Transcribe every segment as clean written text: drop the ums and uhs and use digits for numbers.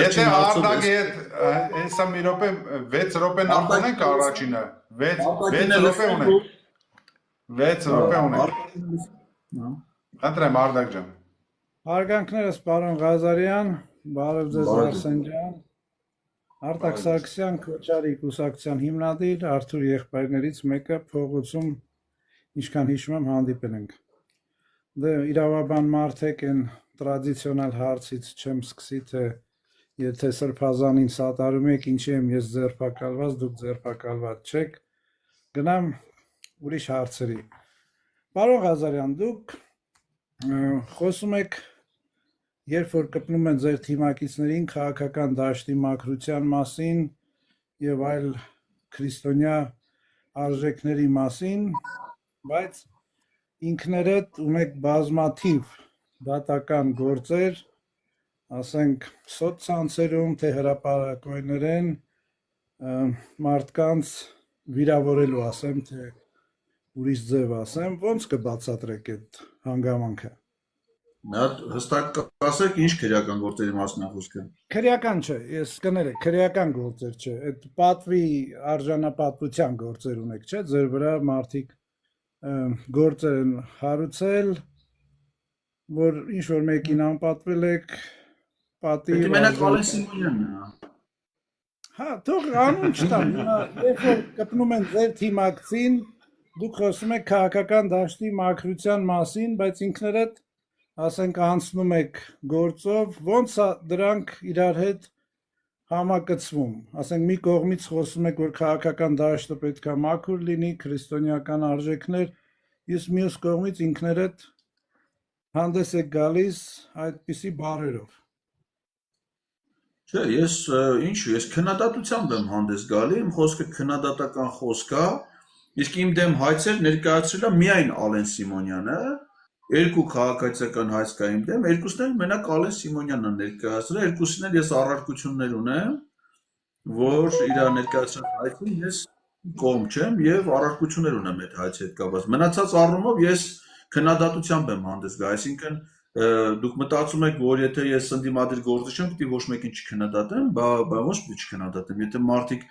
Եթե Արտակի հետ հեսա մի րոպե 6 րոպե նախ ունենք առաջինը 6 րոպե ունենք 6 րոպե ունենք Խնդրեմ Արտակ ջան Հարգանքներս պարոն Ղազարյան բարև ձեզ Արսեն ջան Արտակ Սարգսյան Քոչարի կուսակցության հիմնադիր Արթուր եղբայրներից մեկը փողոցում ինչքան հիշում եմ հանդիպել ենք դե իրավաբան մարդեք են տրադիցիոնալ հարցից չեմ սկսի թե եթե սրբազանին սատարում եք ինչի եմ ես ձերբակալված դուք ձերբակալված չեք գնամ ուրիշ հարցերի պարոն Ղազարյան դուք խոսում եք երբ որ կպնում են ձեր թիմակիցներին քաղաքական դաշտի մաքրության մասին եւ այլ քրիստոնյա արժեքների մասին բայց ինքներդ ունեք բազմաթիվ դատական գործեր ասենք սոցցանցերում թե հրապարակայներեն մարդկանց վիրավորելու ասեմ թե ուրիշ ձև ասեմ ոնց կբացատրեք այդ հանգամանքը Նա հստակ ասեք ինչ քրեական գործերի մասն է խոսքը քրեական չէ ես կներեք քրեական գործեր չէ այդ պատվի արժանապատվության գործեր ունեք չէ ձեր վրա մարդիկ գործեր են հարուցել որ ինչ որ մեկին անպատվել եք պատի մենակ Ալեն Սիմոնյանն է հա թող անուն չտամ երբ որ կպնում են ձեր թիմակցին դուք խոսում եք քաղաքական դաշտի մաքրության մասին բայց ինքներդ ասենք անցնում եք գործով ոնց է դրանք իրար հետ համակցվում ասենք մի կողմից խոսում եք որ քաղաքական դաշտը պետք է մաքուր լինի քրիստոնեական արժեքներ իսկ մյուս կողմից ինքներդ հանդես եք գալիս այդպիսի բառերով Չէ ես ես քննադատությամբ եմ հանդես գալի իմ խոսքը քննադատական խոսք է իսկ իմ դեմ հայցեր ներկայացրել է միայն Ալեն Սիմոնյանը երկու քաղաքացիական հայց կա իմ դեմ երկուսն էլ մենակ Ալեն Սիմոնյանն է ներկայացրել երկուսին էլ ես առարկություններ ունեմ որ իր ներկայացրած հայցին ես կողմ չեմ եւ առարկություններ ունեմ այդ հայցի հետ կապված մնացած առումով ես քննադատությամբ եմ հանդես գալիս այսինքն դուք մտածում եք որ եթե ես ընդդիմադիր գործիչ եմ պիտի ոչ մեկին չքննադատեմ ոչ պիտի չքննադատեմ եթե մարդիկ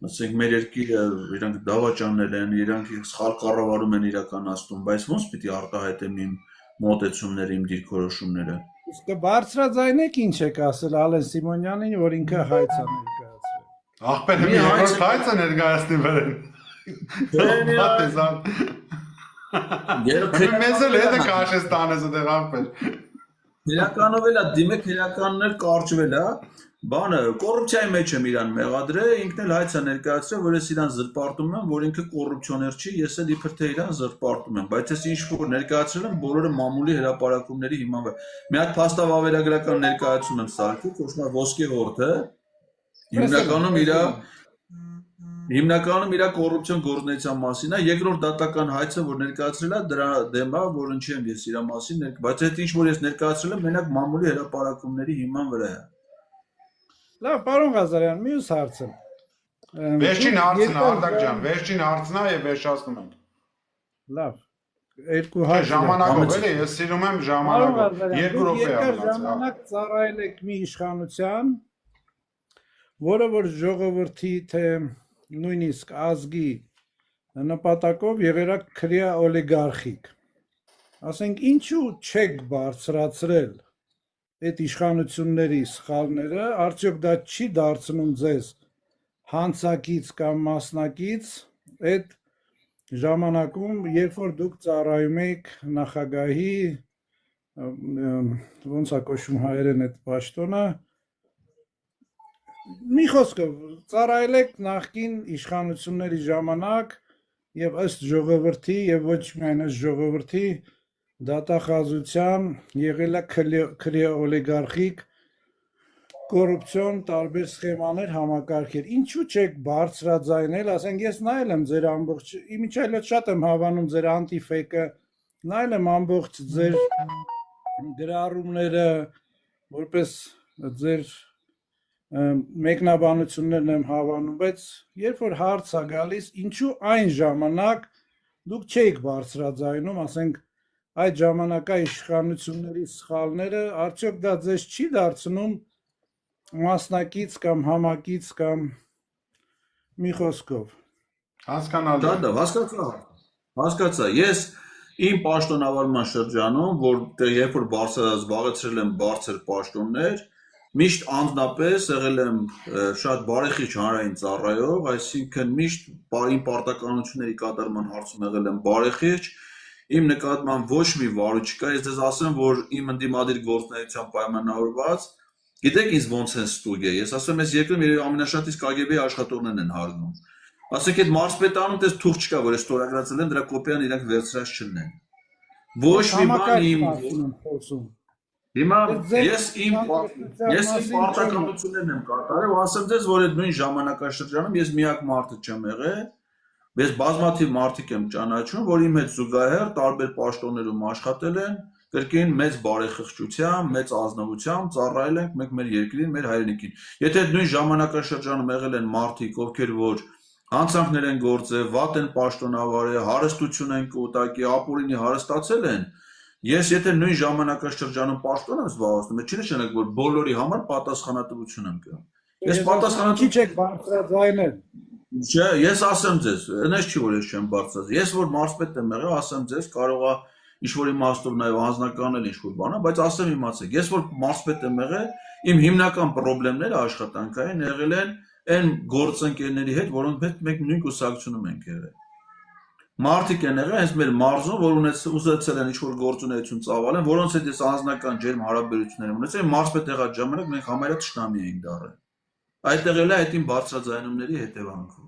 ասենք մեր երկիրը իրանք դավաճաններ են իրանք սխալ կառավարում են իրականացնում բայց ոնց պիտի արտահայտեմ իմ մոտեցումները իմ դիրքորոշումները իսկ բարձրաձայնեք ինչ եք ասել Ալեն Սիմոնյանին որ ինքը հայց է ներկայացրել ախպեր մի երկրորդ հայց է ներկայացնի վերեն մեզ էլ հետը կաշես տանես ուտեղ ախպեր իրականով էլ է դիմեք իրականներ կարճվել է բանը կոռուպցիայի մեջ եմ իրան մեղադրել ինքն էլ հայց է ներկայացրել որ ես իրան զրպարտում եմ որ ինքը կոռուպցիոներ չի ես էլ իբր թե իրան զրպարտում եմ բայց ես ինչ որ ներկայացրել եմ բոլորը մամուլի հրապարակումների հիման վրա մի հատ փաստավ ավերագրական ներկայացում եմ սարքի կոչվում է ոսկե որդը հիմնականում իր կոռուպցիոն գործունեության մասին է երկրորդ դատական հայցը որ ներկայացրել է դրա դեմ է որ ինչի եմ ես իր մասին բայց այդ ինչ որ ես ներկայացրել եմ մենակ մամուլի հրապարակումների հիման վրա է Լավ, պարոն Ղազարյան, մյուս հարցը։ Վերջին հարցն է, Արտակ ջան, վերջին հարցն է եւ վերջացնում ենք։ Լավ։ Երկու հարց։ Ժամանակով էլի, ես սիրում եմ ժամանակով։ 2 րոպե է։ Ժամանակ ծառայել եք մի իշխանության, որը որ ժողովրդի թե նույնիսկ ազգի նպատակով եղել է քրեա օլիգարխիկ։ Ասենք ինչու չեք բարձրացրել այդ իշխանությունների սխալները արդյոք դա չի դարձնում ձեզ հանցակից կամ մասնակից այդ ժամանակում երբ որ դուք ծառայում եք նախագահի ոնց է կոչվում հայերեն այդ պաշտոնը մի խոսքով ծառայել եք նախկին իշխանությունների ժամանակ եւ ըստ ժողովրդի եւ ոչ միայն ըստ ժողովրդի դատախազության եղել է քրեա օլիգարխիկ կոռուպցիոն տարբեր սխեմաներ համակարգեր ինչու չեք բարձրաձայնել ասենք ես նայել եմ ձեր ամբողջ իմիջիայլ շատ եմ հավանում ձեր անտիֆեկը նայել եմ ամբողջ ձեր գրառումները որպես ձեր մեկնաբանություններն եմ հավանում բայց երբ որ հարց է գալիս ինչու այն ժամանակ դուք չեք բարձրաձայնում ասենք այդ ժամանակա իշխանությունների սխալները արդյոք դա ձեզ չի դարձնում մասնակից կամ համակից կամ մի խոսքով։ Հասկանալի։ Դա հասկացա։ Ես իմ պաշտոնավարման շրջանում, որտեղ երբ որ զբաղեցրել եմ բարձր պաշտոններ, միշտ անձնապես եղել եմ շատ բարեխիղճ հանրային ծառայող, այսինքն միշտ իմ պարտականությունների կատարման հարցում եղել եմ բարեխիղճ, իմ նկատմամբ ոչ մի վարու չկա, ես ձեզ ասեմ, որ իմ ընդդիմադիր գործունեությամբ պայմանավորված, գիտեք ինձ ոնց են ստուգ է, ես ասում եմ, ես երկրում երևի ամենաշատ իսկ KGB-ի աշխատողներն են հարգում, ասենք այդ մարզպետանում տես թուղթ չկա, որ ես ստորագրացել եմ, դրա կոպիան իրանք վերցրած չլինեն, ոչ մի բան իմ Հիմա ես իմ պարտականություններն եմ կատարել, ասեմ ձեզ, որ այդ նույն ժամանակաշրջանում ես միակ մարդը չեմ եղել, ես բազմաթիվ մարդիկ եմ ճանաչում, որ իմ հետ զուգահեռ տարբեր պաշտոններում աշխատել են, կրկին մեծ բարեխղճությամբ, մեծ ազնվությամբ ծառայել ենք մենք մեր երկրին, մեր հայրենիքին։ Եթե այդ նույն ժամանակաշրջանում եղել են մարդիկ, ովքեր որ հանցանքներ են գործել, վատ են պաշտոնավարել, հարստություն են կուտակի, ապօրինի հարստացել են, ես եթե նույն ժամանակաշրջանում պաշտոն եմ զբաղեցնում, չի նշանակի, որ բոլորի համար պատասխանատվություն եմ կրում։ Ես պատասխանատվություն չեք բարձրաձայնել։ Չէ, ես ասեմ ձեզ, այնպես չի որ ես չեմ բարձրացել։ Ես որ մարզպետ եմ եղել, ասեմ ձեզ, կարող է ինչ-որ իմաստով նաև անձնականել ինչ-որ բան, բայց ասեմ իմացեք, ես որ մարզպետ եմ եղել, իմ հիմնական խնդիրները աշխատանքային եղել են այն գործընկերների հետ, որոնց հետ մենք նույն կուսակցությունում ենք եղել։ Մարդիկ են եղել հենց մեր մարզում, որ ուզեցել են ինչ-որ գործունեություն ծավալեն, որոնց հետ ես անձնական ջերմ հարաբերություններ եմ ունեցել, մարզպետ եղած ժամանակ մենք համարյա թշնամի էինք դառել։ Այդտեղ էլ է այդ իմ բարձրաձայնումների հետևանքով։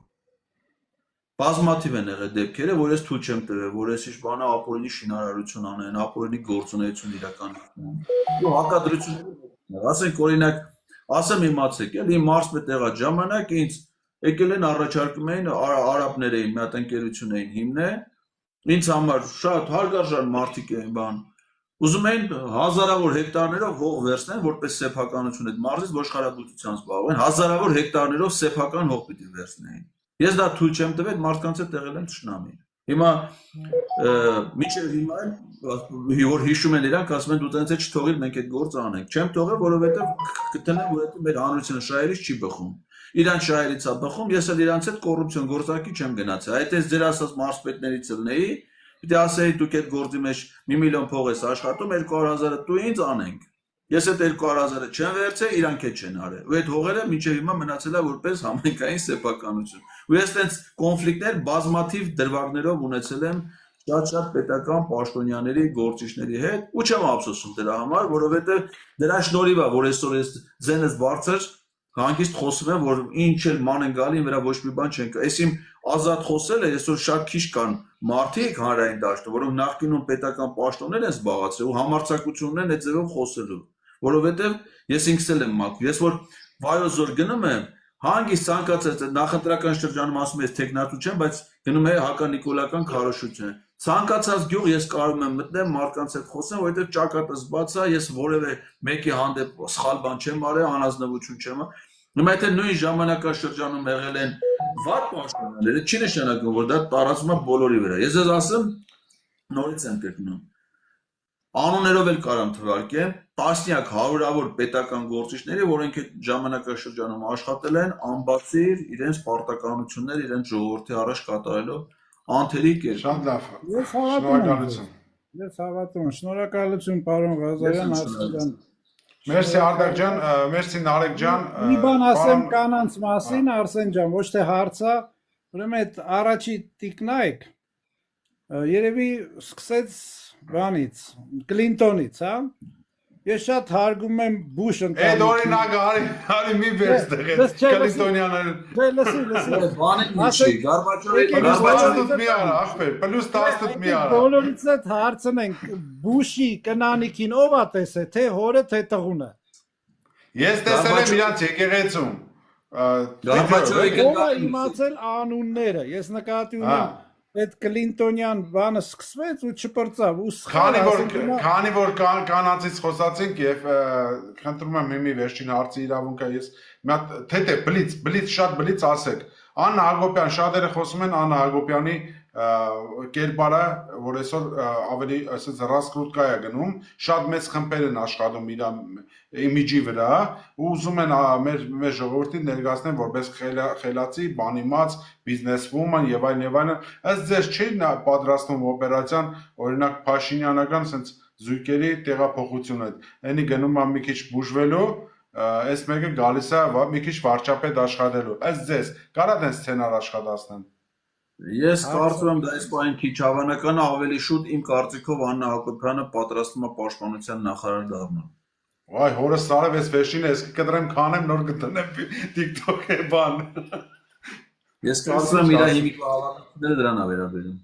Բազմաթիվ են եղել դեպքերը, որ ես թույլ չեմ տվել, որ ես ինչ բանը ապօրինի շինարարություն անեն, ապօրինի գործունեություն իրականացնեն։ Ու հակադրությունները, ասենք օրինակ, ասեմ իմացեք, էլ իմ մարզպետ եղած ժամանակ ինձ եկել են առաջարկում էին արաբներ էին, մի հատ ընկերություն էին հիմնել, ինձ համար շատ հարգարժան մարդիկ էին բան։ Ուզում էին հազարավոր հեկտարներով հող վերցնեն, որպես սեփականություն այդ մարզից ոչխարաբուծությամբ զբաղվեն, հազարավոր հեկտարներով սեփական հող պիտի վերցնեին։ Ես դա թույլ չեմ տվել, մարդկանց հետ եղել եմ թշնամի։ Հիմա մինչև հիմա որ հիշում են իրանք, ասում են դու տենց է չթողիր, մենք այդ գործը անենք։ Չեմ թողել, որովհետև կտնեմ, որ այդ մեր հանրությունը շահերից չի բխում։ Իրանց շահերից է բխում, ես էլ իրանց հետ կոռուպցիոն գործակի չեմ գնացել։ Այդ էս ձեր ասած մարզպետներից ելնեի, պիտի ասեի դուք այդ գործի մեջ 1 միլիոն փող ես աշխատում, 200,000-ը դու ինձ անենք։ Ես այդ 200,000-ը չեմ վերցել, իրանք էլ չեն արել։ Ու այդ հողերը մինչև հիմա մնացել է որպես համայնքային սեփականություն։ Ու ես այդպես կոնֆլիկտներ բազմաթիվ դրվագներով ունեցել եմ շատ պետական պաշտոնյաների գործիչների հետ, ու չեմ ափսոսում դրա համար, որովհետև դրա շնորհիվ է, որ այսօր ես ձենս բարձր հանգիստ խոսում եմ, որ ինչ էլ ման են գալի, վրա ոչ մի բան չեն կա։ Այս իմ ազատ խոսելը այսօր շատ քիչ կան մարդիկ հանրային դաշտում, որոնք նախկինում պետական պաշտոններ են զբաղացրել ու համարձակություն ունեն այդ ձևով խոսելու, որովհետև ես ինքս էլ եմ մաքուր։ Ես որ վայոզոր գնում եմ, հանգիստ ցանկացած նախընտրական շրջանում ասում ես տեխնատու չեմ, բայց գնում է հականիկոլական քարոշություն։ Ցանկացած գյուղ ես կարող եմ մտնել մարդկանց հետ խոսեմ, որովհետև ճակատս բաց է, ես որևէ մեկի հանդեպ սխալ բան չեմ արել, անազնվություն չեմ արել։ Հիմա եթե նույն ժամանակաշրջանում եղել են վատ պաշտոնյաները, չի նշանակում, որ դա տարածվում է բոլորի վրա։ Ես ձեզ ասեմ, նորից եմ կրկնում։ Անուններով էլ կարամ թվարկեմ, տասնյակ հարյուրավոր պետական գործիչների, որոնք այդ ժամանակաշրջանում աշխատել են, անբացիր իրենց պարտականություններ, իրենց ժողովրդի առաջ կատարելով անթերի կերպ։ Շատ լավ։ Շնորհակալություն։ Ես հավատում եմ, շնորհակալություն պարոն Ղազարյան, Արսենյան։ Մերսի Արտակ ջան, մերսի Նարեկ ջան։ Մի բան ասեմ կանանց մասին, Արսեն ջան, ոչ թե հարցա, ուրեմն այդ առաջի տիկնայք երևի սկսեց բանից, Կլինտոնից, հա։ Ես շատ հարգում եմ Բուշ ընտանիքին։ Այդ օրինակը արի մի վերստեղ Կլինտոնյաները։ Լսի։ Բանը Գարբաչովը մի արա, ախպեր, +10 մի արա։ Բոլորից հետ հարցնենք Բուշի կնանիքին ով է տեսել, թե հորը, թե տղունը։ Ես տեսել եմ իրանց եկեղեցում։ Ով է իմացել անունները։ Ես նկատի ունեմ այդ Կլինտոնյան բանը սկսվեց ու չպրծավ ու քանի որ կանացից խոսացինք եւ խնդրում եմ հիմի վերջին հարցի իրավունքը ես մի հատ թե բլից շատ բլից ասեք Աննա Հակոբյան շատերը խոսում են Աննա Հակոբյանի կերպարը որ այսօր ավելի ասած ռասկրուտկա է գնում շատ մեծ խմբեր են աշխատում իր իմիջի վրա ու ուզում են մեր ժողովրդին ներկայացնեն որպես խելացի, բանիմաց, բիզնեսվուման եւ այլն, ըստ ձեզ չի պատրաստվում օպերացիան, օրինակ Փաշինյանական sense զույգերի տեղափոխությունը, այնի գնում է մի քիչ բուժվելու, այս մեկը գալիս է մի քիչ վարչապետ աշխատելու, ըստ ձեզ կարա դեն սցենար աշխատացնեն։ Ես կարծում եմ դա այս պահին քիչ հավանական է, ավելի շուտ իմ կարծիքով Աննա Հակոբյանը պատրաստվում է պաշտպանության նախարար դառնալ։ Վայ, հորս սարև ես վեշին ես կտրեմ քանեմ նոր կտնեմ TikTok-ի բան։ Ես կարծում եմ իր հիմիկվա հավանությունները դրան է վերաբերում։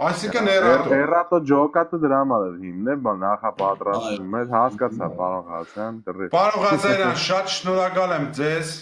Այսինքն Էրատո ջոկատը դրա համար հիմն է, նախապատրաստվում է, հասկացա, պարոն Ղազարյան, դրի։ Պարոն Ղազարյան, շատ շնորհակալ եմ ձեզ։